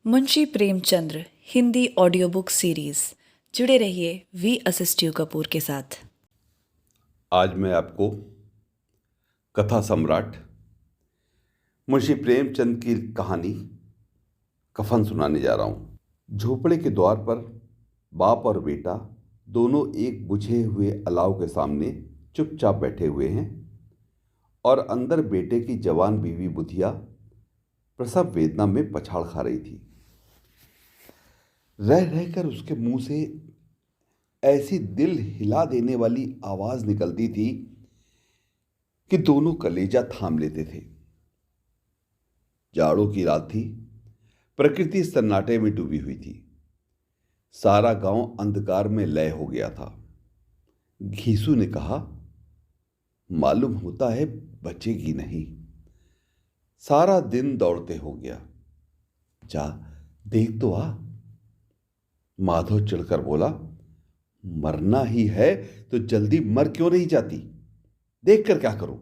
Munshi Premchandra Hindi audio book series. जुड़े रहिए we assist you Kapoor के साथ। आज मैं आपको कथा सम्राट मुंशी प्रेमचंद की कहानी कफन सुनाने जा रहा हूं। झोपड़े के द्वार पर बाप और बेटा दोनों एक बुझे हुए अलाव के सामने चुपचाप बैठे हुए हैं और अंदर बेटे की जवान बीवी बुधिया प्रसव वेदना में पछाड़ खा रही थी। रह रहकर उसके मुंह से ऐसी दिल हिला देने वाली आवाज निकलती थी कि दोनों कलेजा थाम लेते थे। जाड़ों की रात थी। प्रकृति सन्नाटे में डूबी हुई थी। सारा गांव अंधकार में लय हो गया था। घीसू ने कहा, मालूम होता है बचेगी नहीं। सारा दिन दौड़ते हो गया। जा देख तो आ। माधव चिढ़कर बोला, मरना ही है तो जल्दी मर क्यों नहीं जाती? देख कर क्या करूं?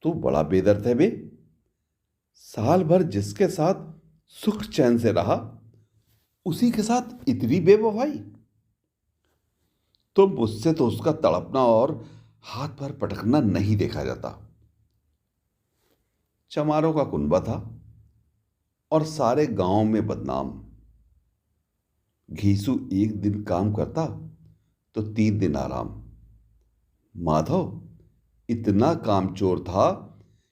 तू बड़ा बेदर्द है बे। साल भर जिसके साथ सुख चैन से रहा उसी के साथ इतनी बेवफाई। तो मुझसे तो उसका तड़पना और हाथ पर पटकना नहीं देखा जाता। चमारों का कुनबा था और सारे गांव में बदनाम। घीसू एक दिन काम करता तो 3 दिन आराम। माधव इतना कामचोर था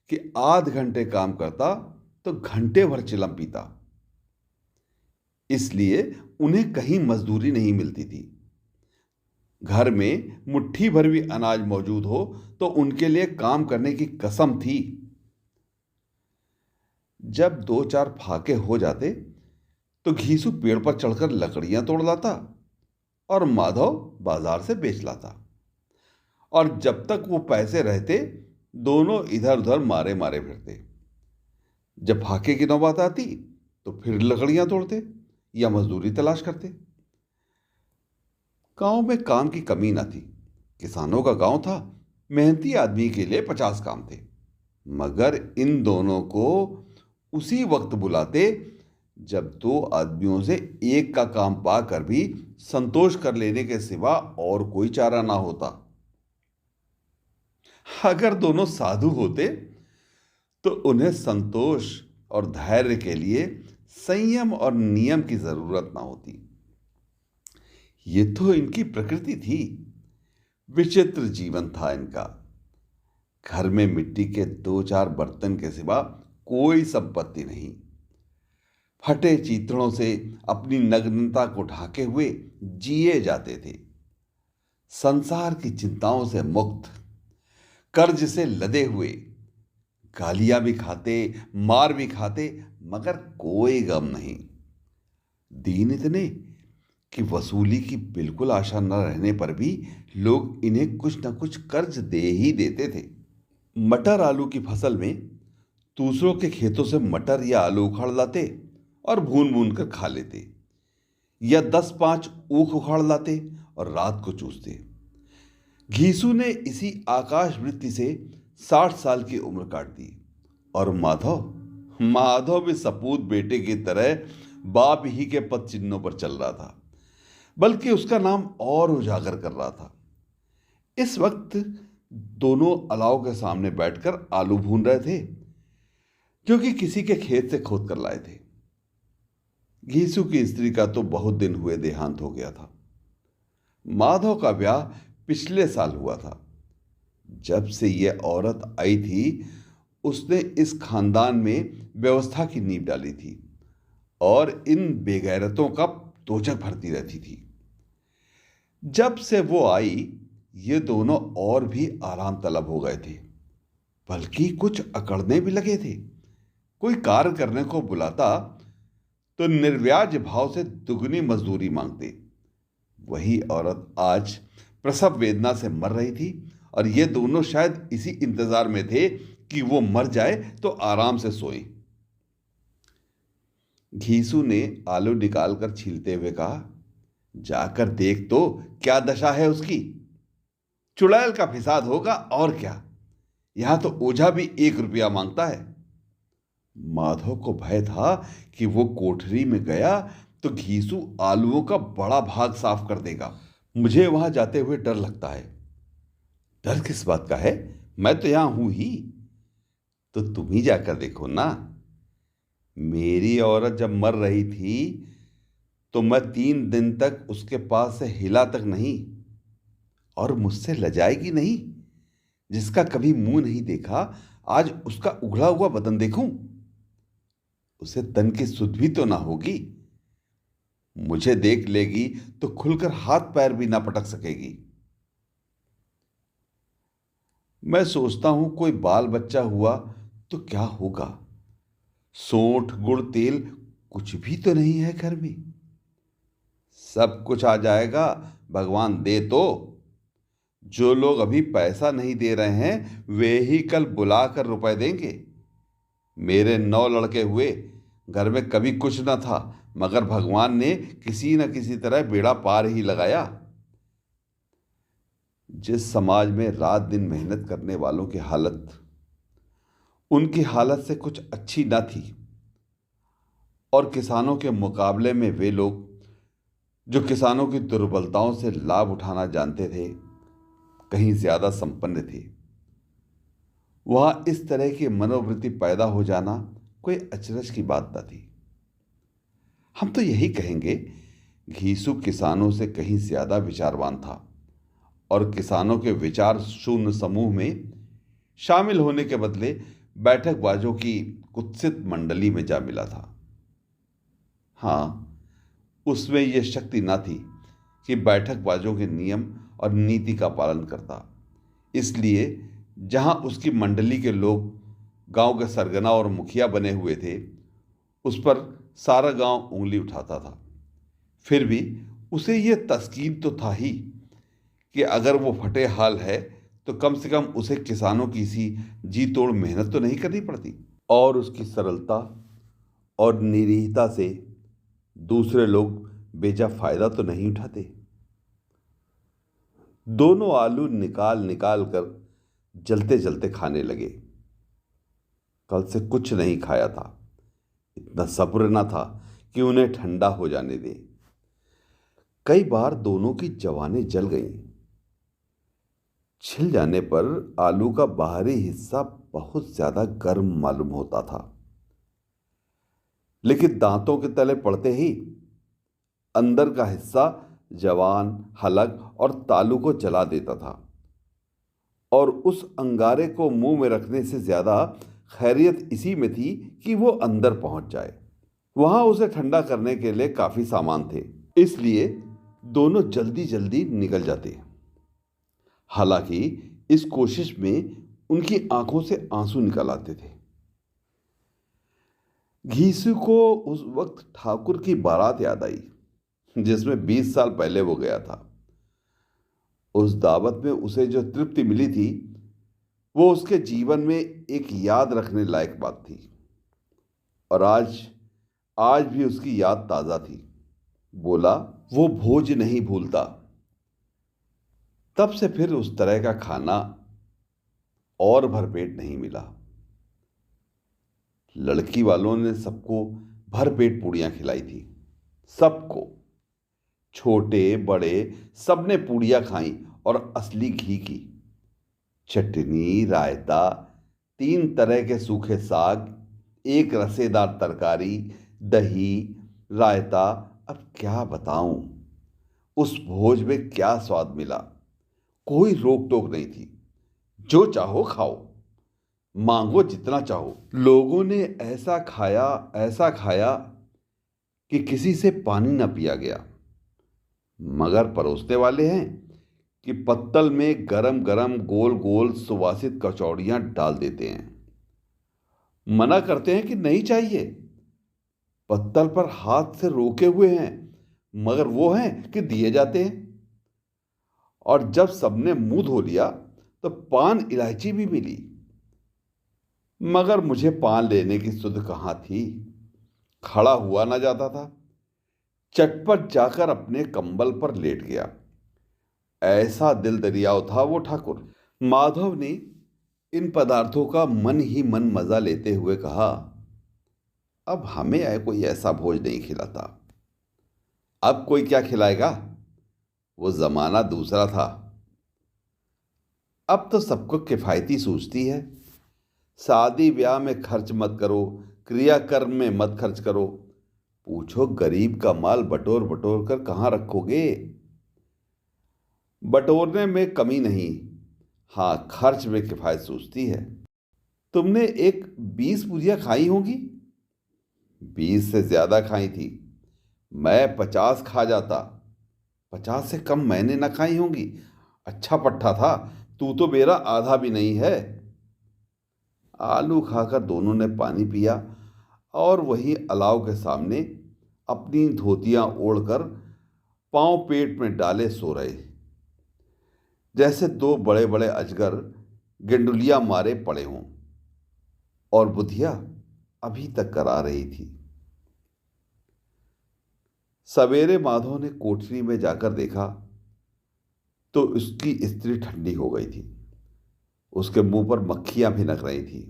कि आध घंटे काम करता तो घंटे भर चिलम पीता। इसलिए उन्हें कहीं मजदूरी नहीं मिलती थी। घर में मुट्ठी भर भी अनाज मौजूद हो तो उनके लिए काम करने की कसम थी। जब 2-4 फाके हो जाते तो घीसू पेड़ पर चढ़कर लकड़ियां तोड़ लाता और माधव बाजार से बेच लाता। और जब तक वो पैसे रहते दोनों इधर उधर मारे मारे फिरते। जब फाके की नौबत आती तो फिर लकड़ियां तोड़ते या मजदूरी तलाश करते। गांव में काम की कमी न थी। किसानों का गांव था। मेहनती आदमी के लिए 50 काम थे। मगर इन दोनों को उसी वक्त बुलाते जब 2 आदमियों से एक का काम पाकर भी संतोष कर लेने के सिवा और कोई चारा ना होता। अगर दोनों साधु होते तो उन्हें संतोष और धैर्य के लिए संयम और नियम की जरूरत ना होती। ये तो इनकी प्रकृति थी। विचित्र जीवन था इनका। घर में मिट्टी के 2-4 बर्तन के सिवा कोई संपत्ति नहीं। फटे चीथड़ों से अपनी नग्नता को ढाके हुए जिए जाते थे। संसार की चिंताओं से मुक्त, कर्ज से लदे हुए, गालियां भी खाते, मार भी खाते, मगर कोई गम नहीं। दीन इतने कि वसूली की बिल्कुल आशा न रहने पर भी लोग इन्हें कुछ न कुछ कर्ज दे ही देते थे। मटर आलू की फसल में दूसरों के खेतों से मटर या आलू उखाड़ लाते और भून भून कर खा लेते, या 10-5 ऊख उखाड़ लाते और रात को चूसते। घीसू ने इसी आकाश वृत्ति से 60 साल की उम्र काट दी। और माधव भी सपूत बेटे की तरह बाप ही के पद चिन्हों पर चल रहा था, बल्कि उसका नाम और उजागर कर रहा था। इस वक्त दोनों अलाव के सामने बैठकर आलू भून रहे थे, जो कि किसी के खेत से खोद कर लाए थे। घीसू की स्त्री का तो बहुत दिन हुए देहांत हो गया था। माधव का ब्याह पिछले साल हुआ था। जब से यह औरत आई थी उसने इस खानदान में व्यवस्था की नींव डाली थी और इन बेगैरतों का दोचक भरती रहती थी। जब से वो आई ये दोनों और भी आराम तलब हो गए थे, बल्कि कुछ अकड़ने भी लगे थे। कोई कार्य करने को बुलाता तो निर्व्याज भाव से दुगनी मजदूरी मांगते। वही औरत आज प्रसव वेदना से मर रही थी और ये दोनों शायद इसी इंतजार में थे कि वो मर जाए तो आराम से सोए। घीसू ने आलू निकालकर छीलते हुए कहा, जाकर देख तो क्या दशा है उसकी। चुड़ैल का फिसाद होगा और क्या। यहां तो ओझा भी 1 रुपया मांगता है। माधव को भय था कि वो कोठरी में गया तो घीसू आलूओं का बड़ा भाग साफ कर देगा। मुझे वहां जाते हुए डर लगता है। डर किस बात का है? मैं तो यहां हूं ही। तो तुम ही जाकर देखो ना। मेरी औरत जब मर रही थी तो मैं 3 दिन तक उसके पास से हिला तक नहीं, और मुझसे लजाएगी नहीं। जिसका कभी मुंह नहीं देखा, आज उसका उघड़ा हुआ बदन देखूं। उसे तन की सुध भी तो ना होगी। मुझे देख लेगी तो खुलकर हाथ पैर भी ना पटक सकेगी। मैं सोचता हूं कोई बाल बच्चा हुआ तो क्या होगा। सोंठ गुड़ तेल कुछ भी तो नहीं है घर में। सब कुछ आ जाएगा, भगवान दे तो। जो लोग अभी पैसा नहीं दे रहे हैं वे ही कल बुलाकर रुपए देंगे। मेरे 9 लड़के हुए, घर में कभी कुछ न था, मगर भगवान ने किसी न किसी तरह बेड़ा पार ही लगाया। जिस समाज में रात दिन मेहनत करने वालों की हालत उनकी हालत से कुछ अच्छी न थी, और किसानों के मुकाबले में वे लोग जो किसानों की दुर्बलताओं से लाभ उठाना जानते थे कहीं ज्यादा संपन्न थे, वहां इस तरह की मनोवृत्ति पैदा हो जाना कोई अचरज की बात न थी। हम तो यही कहेंगे, घीसू किसानों से कहीं ज्यादा विचारवान था और किसानों के विचार शून्य समूह में शामिल होने के बदले बैठकबाजों की कुत्सित मंडली में जा मिला था। हाँ, उसमें यह शक्ति न थी कि बैठकबाजों के नियम और नीति का पालन करता। इसलिए जहां उसकी मंडली के लोग गांव के सरगना और मुखिया बने हुए थे, उस पर सारा गांव उंगली उठाता था। फिर भी उसे यह तस्कीन तो था ही कि अगर वो फटे हाल है तो कम से कम उसे किसानों की सी जी तोड़ मेहनत तो नहीं करनी पड़ती। और उसकी सरलता और निरीहता से दूसरे लोग बेजा फायदा तो नहीं उठाते। दोनों आलू निकाल निकाल कर जलते जलते खाने लगे। कल से कुछ नहीं खाया था, इतना सब्र न था कि उन्हें ठंडा हो जाने दे। कई बार दोनों की जवानें जल गईं। छिल जाने पर आलू का बाहरी हिस्सा बहुत ज्यादा गर्म मालूम होता था, लेकिन दांतों के तले पड़ते ही अंदर का हिस्सा जवान, हलक और तालू को जला देता था। और उस अंगारे को मुंह में रखने से ज्यादा खैरियत इसी में थी कि वो अंदर पहुंच जाए। वहां उसे ठंडा करने के लिए काफी सामान थे, इसलिए दोनों जल्दी जल्दी निकल जाते। हालांकि इस कोशिश में उनकी आंखों से आंसू निकल आते थे। घीसू को उस वक्त ठाकुर की बारात याद आई, जिसमें 20 साल पहले वो गया था। उस दावत में उसे जो तृप्ति मिली थी वो उसके जीवन में एक याद रखने लायक बात थी, और आज भी उसकी याद ताजा थी। बोला, वो भोज नहीं भूलता। तब से फिर उस तरह का खाना और भरपेट नहीं मिला। लड़की वालों ने सबको भरपेट पूड़ियां खिलाई थी। सबको, छोटे बड़े सबने पूड़ियां खाई, और असली घी की। चटनी, रायता, 3 तरह के सूखे साग, एक रसेदार तरकारी, दही, रायता। अब क्या बताऊं, उस भोज में क्या स्वाद मिला। कोई रोक टोक नहीं थी। जो चाहो खाओ, मांगो जितना चाहो। लोगों ने ऐसा खाया कि किसी से पानी ना पिया गया। मगर परोसने वाले हैं कि पत्तल में गरम गरम गोल गोल सुवासित कचौड़ियां डाल देते हैं। मना करते हैं कि नहीं चाहिए। पत्तल पर हाथ से रोके हुए हैं, मगर वो हैं कि दिए जाते हैं। और जब सबने मुंह धो लिया तो पान इलायची भी मिली, मगर मुझे पान लेने की सुध कहाँ थी। खड़ा हुआ ना जाता था। चटपट जाकर अपने कंबल पर लेट गया। ऐसा दिल दरियाव था वो ठाकुर। माधव ने इन पदार्थों का मन ही मन मजा लेते हुए कहा, अब हमें कोई ऐसा भोज नहीं खिलाता। अब कोई क्या खिलाएगा? वो जमाना दूसरा था। अब तो सबको किफायती सूझती है। शादी ब्याह में खर्च मत करो, क्रियाकर्म में मत खर्च करो। पूछो गरीब का माल बटोर बटोर कर कहाँ रखोगे? बटोरने में कमी नहीं, हाँ खर्च में किफायत सूझती है। तुमने एक 20 पूरियां खाई होंगी। 20 से ज्यादा खाई थी। मैं 50 खा जाता। 50 से कम मैंने ना खाई होंगी। अच्छा पट्टा था। तू तो मेरा आधा भी नहीं है। आलू खाकर दोनों ने पानी पिया और वहीं अलाव के सामने अपनी धोतियां ओढ़कर पांव पेट में डाले सो रहे, जैसे दो बड़े बड़े अजगर गेंडुलिया मारे पड़े हों। और बुधिया अभी तक करा रही थी। सवेरे माधव ने कोठरी में जाकर देखा तो उसकी स्त्री ठंडी हो गई थी। उसके मुंह पर मक्खियां भिनक रही थी।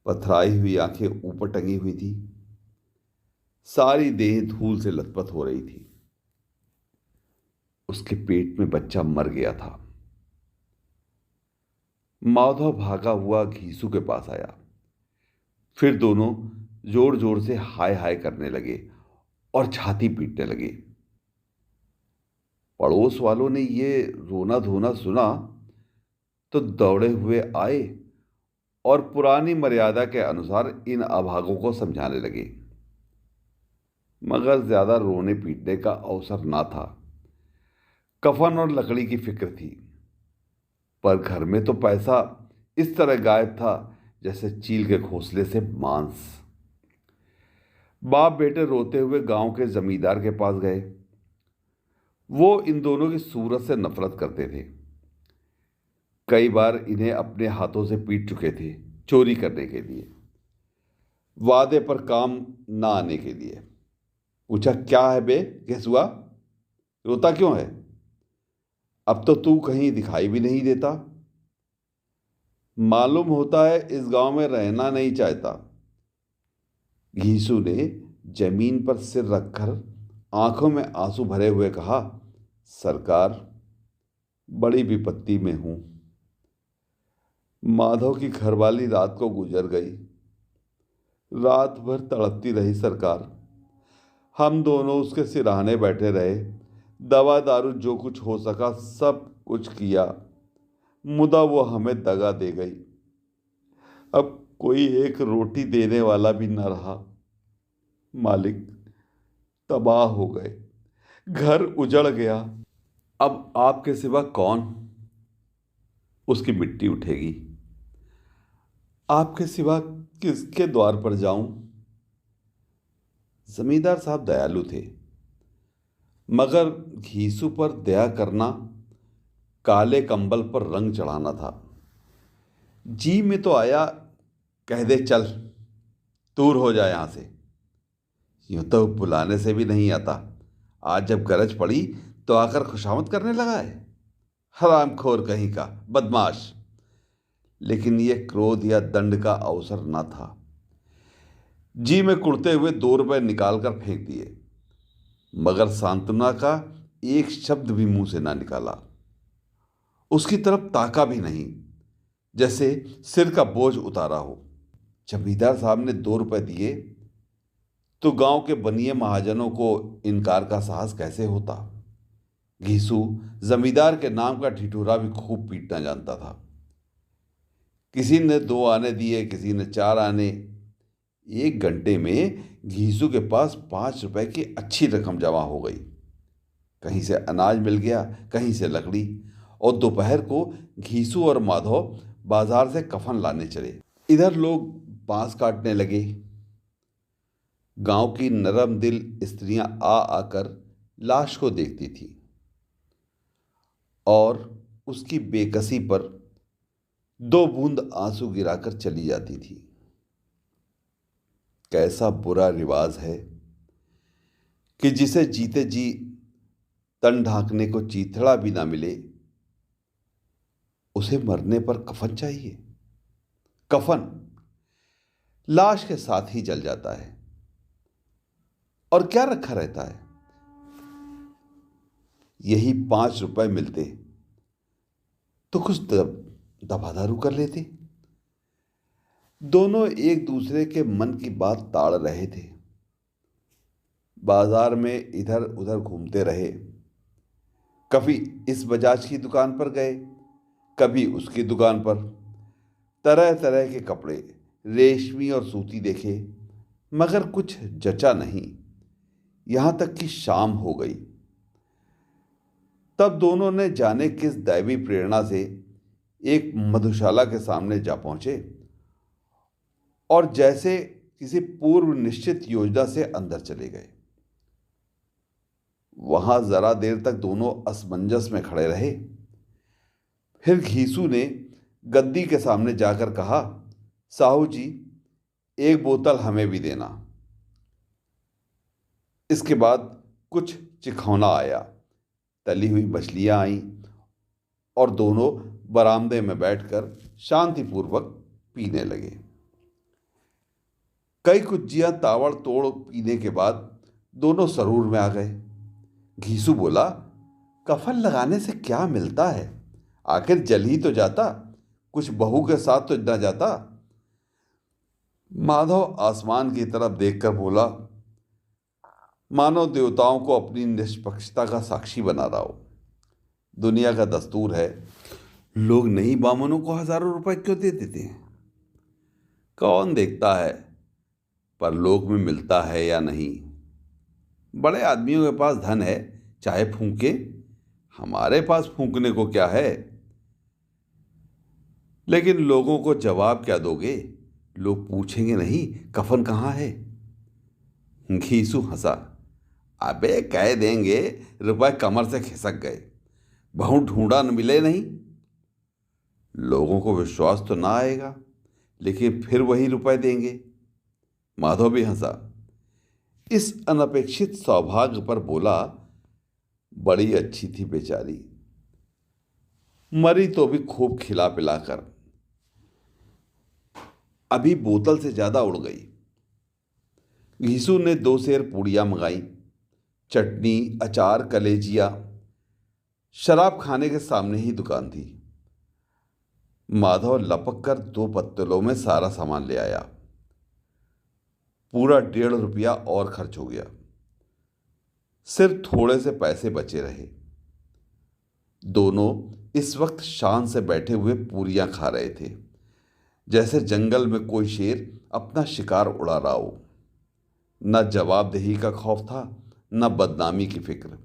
पथराई हुई आंखें ऊपर टंगी हुई थी। सारी देह धूल से लथपथ हो रही थी। उसके पेट में बच्चा मर गया था। माधव भागा हुआ घीसू के पास आया। फिर दोनों जोर जोर से हाय हाय करने लगे और छाती पीटने लगे। पड़ोस वालों ने ये रोना धोना सुना तो दौड़े हुए आए और पुरानी मर्यादा के अनुसार इन अभागों को समझाने लगे। मगर ज्यादा रोने पीटने का अवसर ना था। कफन और लकड़ी की फिक्र थी। पर घर में तो पैसा इस तरह गायब था जैसे चील के घोंसले से मांस। बाप बेटे रोते हुए गांव के जमींदार के पास गए। वो इन दोनों की सूरत से नफरत करते थे। कई बार इन्हें अपने हाथों से पीट चुके थे, चोरी करने के लिए, वादे पर काम ना आने के लिए। पूछा, क्या है बे घिसुआ, रोता क्यों है? अब तो तू कहीं दिखाई भी नहीं देता। मालूम होता है इस गांव में रहना नहीं चाहता। घीसू ने जमीन पर सिर रखकर आंखों में आंसू भरे हुए कहा, सरकार, बड़ी विपत्ति में हूं। माधव की घरवाली रात को गुजर गई। रात भर तड़पती रही सरकार। हम दोनों उसके सिरहाने बैठे रहे। दवा दारू जो कुछ हो सका सब कुछ किया। मुदा वो हमें दगा दे गई। अब कोई एक रोटी देने वाला भी न रहा। मालिक, तबाह हो गए। घर उजड़ गया। अब आपके सिवा कौन उसकी मिट्टी उठेगी? आपके सिवा किसके द्वार पर जाऊं? जमींदार साहब दयालु थे, मगर घीसू पर दया करना काले कंबल पर रंग चढ़ाना था। जी में तो आया कह दे चल, दूर हो जाए यहां से। यूं तो बुलाने से भी नहीं आता। आज जब गरज पड़ी तो आकर खुशामद करने लगा है। हरामखोर कहीं का, बदमाश। लेकिन यह क्रोध या दंड का अवसर न था। जी में कुड़ते हुए 2 रुपए निकालकर फेंक दिए, मगर सांत्वना का एक शब्द भी मुंह से ना निकाला। उसकी तरफ ताका भी नहीं, जैसे सिर का बोझ उतारा हो। जमींदार साहब ने 2 रुपए दिए तो गांव के बनिए महाजनों को इनकार का साहस कैसे होता? घीसू जमींदार के नाम का ठिठुरा भी खूब पीटना जानता था। किसी ने 2 आने दिए, किसी ने 4 आने। 1 घंटे में घीसू के पास 5 रुपए की अच्छी रकम जमा हो गई। कहीं से अनाज मिल गया, कहीं से लकड़ी। और दोपहर को घीसू और माधव बाजार से कफन लाने चले। इधर लोग बांस काटने लगे। गांव की नरम दिल स्त्रियां आ आकर लाश को देखती थी और उसकी बेकसी पर 2 बूंद आंसू गिराकर चली जाती थी। कैसा बुरा रिवाज है कि जिसे जीते जी तन ढांकने को चीथड़ा भी ना मिले, उसे मरने पर कफन चाहिए। कफन लाश के साथ ही जल जाता है। और क्या रखा रहता है? यही 5 रुपए मिलते तो कुछ दबादारू कर लेते। दोनों एक दूसरे के मन की बात ताड़ रहे थे। बाजार में इधर उधर घूमते रहे। कभी इस बजाज की दुकान पर गए, कभी उसकी दुकान पर। तरह तरह के कपड़े, रेशमी और सूती देखे, मगर कुछ जचा नहीं। यहां तक कि शाम हो गई। तब दोनों ने जाने किस दैवी प्रेरणा से एक मधुशाला के सामने जा पहुंचे और जैसे किसी पूर्व निश्चित योजना से अंदर चले गए। वहां जरा देर तक दोनों असमंजस में खड़े रहे। फिर घीसू ने गद्दी के सामने जाकर कहा, साहू जी, एक बोतल हमें भी देना। इसके बाद कुछ चिखौना आया, तली हुई मछलियां आईं और दोनों बरामदे में बैठकर शांतिपूर्वक पीने लगे। कई कुज्जियां ताबड़ तोड़ पीने के बाद दोनों सरूर में आ गए। घीसू बोला, कफन लगाने से क्या मिलता है? आखिर जल ही तो जाता, कुछ बहू के साथ तो न जाता। माधव आसमान की तरफ देखकर बोला, मानव देवताओं को अपनी निष्पक्षता का साक्षी बना रहा हो। दुनिया का दस्तूर है, लोग नहीं बामनों को हजारों रुपए क्यों दे देते हैं? कौन देखता है परलोक में मिलता है या नहीं। बड़े आदमियों के पास धन है, चाहे फूंके, हमारे पास फूंकने को क्या है? लेकिन लोगों को जवाब क्या दोगे? लोग पूछेंगे नहीं कफन कहाँ है। घीसू हंसा, अबे कह देंगे रुपए कमर से खिसक गए, बहू ढूंढा न मिले नहीं। लोगों को विश्वास तो ना आएगा, लेकिन फिर वही रुपए देंगे। माधव भी हंसा। इस अनपेक्षित सौभाग्य पर बोला, बड़ी अच्छी थी बेचारी, मरी तो भी खूब खिला पिलाकर, अभी बोतल से ज्यादा उड़ गई। घीसू ने 2 सेर पूड़ियां मंगाई, चटनी, अचार, कलेजिया। शराब खाने के सामने ही दुकान थी। माधव लपक कर 2 पत्तलों में सारा सामान ले आया। पूरा 1.5 रुपया और खर्च हो गया। सिर्फ थोड़े से पैसे बचे रहे। दोनों इस वक्त शान से बैठे हुए पूरियां खा रहे थे, जैसे जंगल में कोई शेर अपना शिकार उड़ा रहा हो। न जवाबदेही का खौफ था, न बदनामी की फिक्र।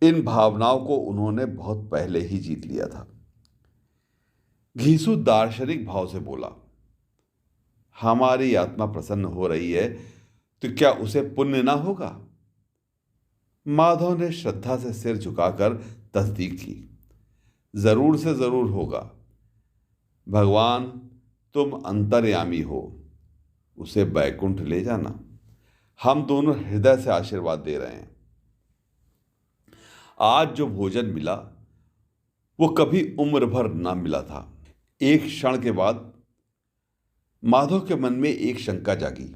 इन भावनाओं को उन्होंने बहुत पहले ही जीत लिया था। घीसू दार्शनिक भाव से बोला, हमारी आत्मा प्रसन्न हो रही है तो क्या उसे पुण्य ना होगा? माधव ने श्रद्धा से सिर झुकाकर तस्दीक की, जरूर से जरूर होगा। भगवान, तुम अंतर्यामी हो, उसे बैकुंठ ले जाना। हम दोनों हृदय से आशीर्वाद दे रहे हैं। आज जो भोजन मिला वो कभी उम्र भर ना मिला था। एक क्षण के बाद माधव के मन में एक शंका जागी।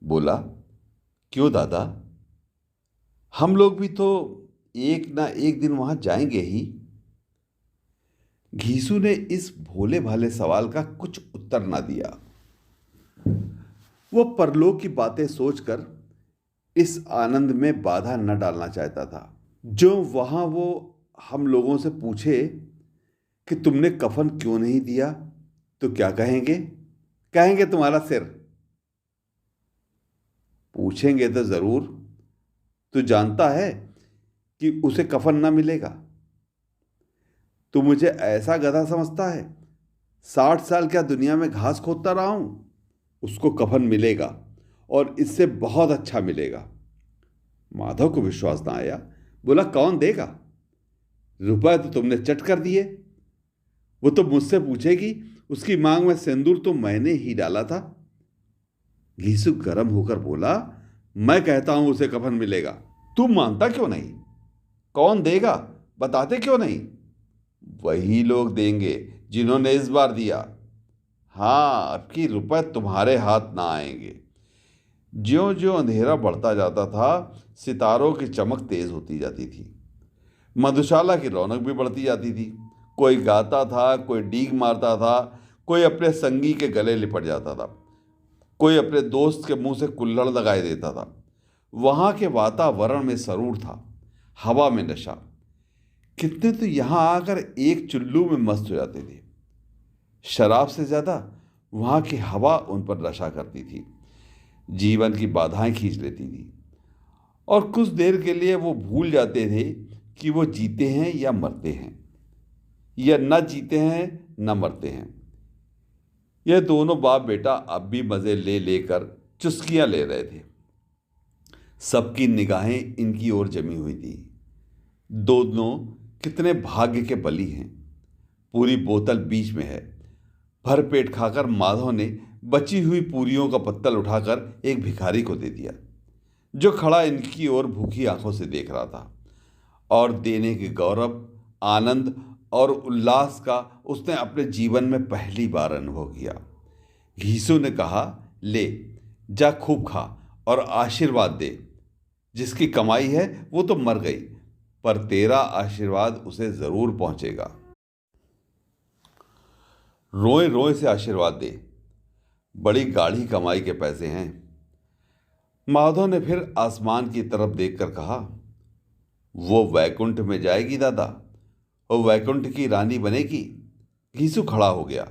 बोला, क्यों दादा, हम लोग भी तो एक ना एक दिन वहां जाएंगे ही। घीसू ने इस भोले भाले सवाल का कुछ उत्तर ना दिया। वो परलोक की बातें सोचकर इस आनंद में बाधा न डालना चाहता था। जो वहां वो हम लोगों से पूछे कि तुमने कफन क्यों नहीं दिया, तो क्या कहेंगे? कहेंगे तुम्हारा सिर। पूछेंगे तो जरूर। तू जानता है कि उसे कफन ना मिलेगा। तू मुझे ऐसा गधा समझता है? 60 साल क्या दुनिया में घास खोदता रहा हूं? उसको कफन मिलेगा और इससे बहुत अच्छा मिलेगा। माधव को विश्वास ना आया। बोला, कौन देगा? रुपए तो तुमने चट कर दिए। वो तो मुझसे पूछेगी, उसकी मांग में सिंदूर तो मैंने ही डाला था। घीसू गर्म होकर बोला, मैं कहता हूं उसे कफन मिलेगा, तू मानता क्यों नहीं? कौन देगा, बताते क्यों नहीं? वही लोग देंगे जिन्होंने इस बार दिया। हाँ, अब की रुपए तुम्हारे हाथ ना आएंगे। ज्यों ज्यों अंधेरा बढ़ता जाता था, सितारों की चमक तेज होती जाती थी। मधुशाला की रौनक भी बढ़ती जाती थी। कोई गाता था, कोई डीग मारता था, कोई अपने संगी के गले लिपट जाता था, कोई अपने दोस्त के मुंह से कुल्हड़ लगाए देता था। वहां के वातावरण में सरूर था, हवा में नशा। कितने तो यहां आकर एक चुल्लू में मस्त हो जाते थे। शराब से ज्यादा वहां की हवा उन पर नशा करती थी, जीवन की बाधाएं खींच लेती थी। और कुछ देर के लिए वो भूल जाते थे कि वो जीते हैं या मरते हैं, या न जीते हैं न मरते हैं। ये दोनों बाप बेटा अब भी मजे ले लेकर चुस्कियां ले रहे थे। सबकी निगाहें इनकी ओर जमी हुई थी। दोनों कितने भाग्य के बली हैं। पूरी बोतल बीच में है। भर पेट खाकर माधव ने बची हुई पूरियों का पत्तल उठाकर एक भिखारी को दे दिया, जो खड़ा इनकी ओर भूखी आंखों से देख रहा था। और देने के गौरव, आनंद और उल्लास का उसने अपने जीवन में पहली बार अनुभव किया। घीसू ने कहा, ले जा, खूब खा और आशीर्वाद दे। जिसकी कमाई है वो तो मर गई, पर तेरा आशीर्वाद उसे जरूर पहुंचेगा। रोए रोए से आशीर्वाद दे, बड़ी गाढ़ी कमाई के पैसे हैं। माधव ने फिर आसमान की तरफ देखकर कहा, वो वैकुंठ में जाएगी दादा, वो वैकुंठ की रानी बनेगी। घीसू खड़ा हो गया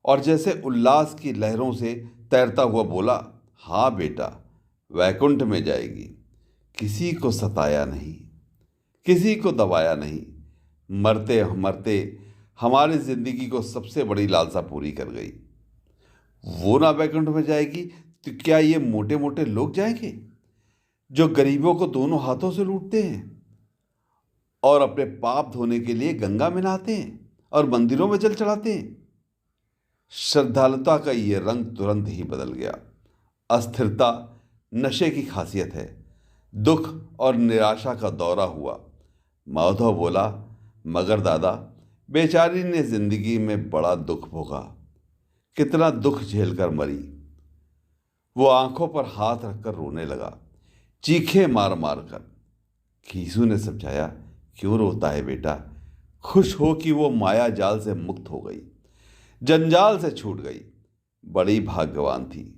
और जैसे उल्लास की लहरों से तैरता हुआ बोला, हाँ बेटा, वैकुंठ में जाएगी। किसी को सताया नहीं, किसी को दबाया नहीं। मरते मरते हमारी जिंदगी को सबसे बड़ी लालसा पूरी कर गई। वो ना वैकुंठ में जाएगी तो क्या ये मोटे मोटे लोग जाएंगे, जो गरीबों को दोनों हाथों से लूटते हैं और अपने पाप धोने के लिए गंगा में नहाते हैं और मंदिरों में जल चढ़ाते हैं। श्रद्धालुता का ये रंग तुरंत ही बदल गया। अस्थिरता नशे की खासियत है। दुख और निराशा का दौरा हुआ। माधव बोला, मगर दादा, बेचारी ने जिंदगी में बड़ा दुख भोगा, कितना दुख झेलकर मरी। वो आंखों पर हाथ रखकर रोने लगा, चीखे मार मार कर। घीसू ने समझाया, क्यों रोता है बेटा, खुश हो कि वो माया जाल से मुक्त हो गई, जंजाल से छूट गई। बड़ी भाग्यवान थी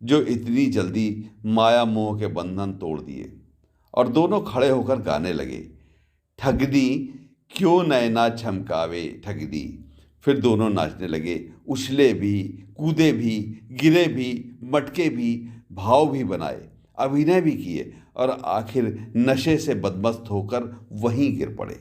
जो इतनी जल्दी माया मोह के बंधन तोड़ दिए। और दोनों खड़े होकर गाने लगे, ठगदी क्यों नैना छमकावे ठगदी। फिर दोनों नाचने लगे, उछले भी, कूदे भी, गिरे भी, मटके भी, भाव भी बनाए, अभिनय भी किए और आखिर नशे से बदमस्त होकर वहीं गिर पड़े।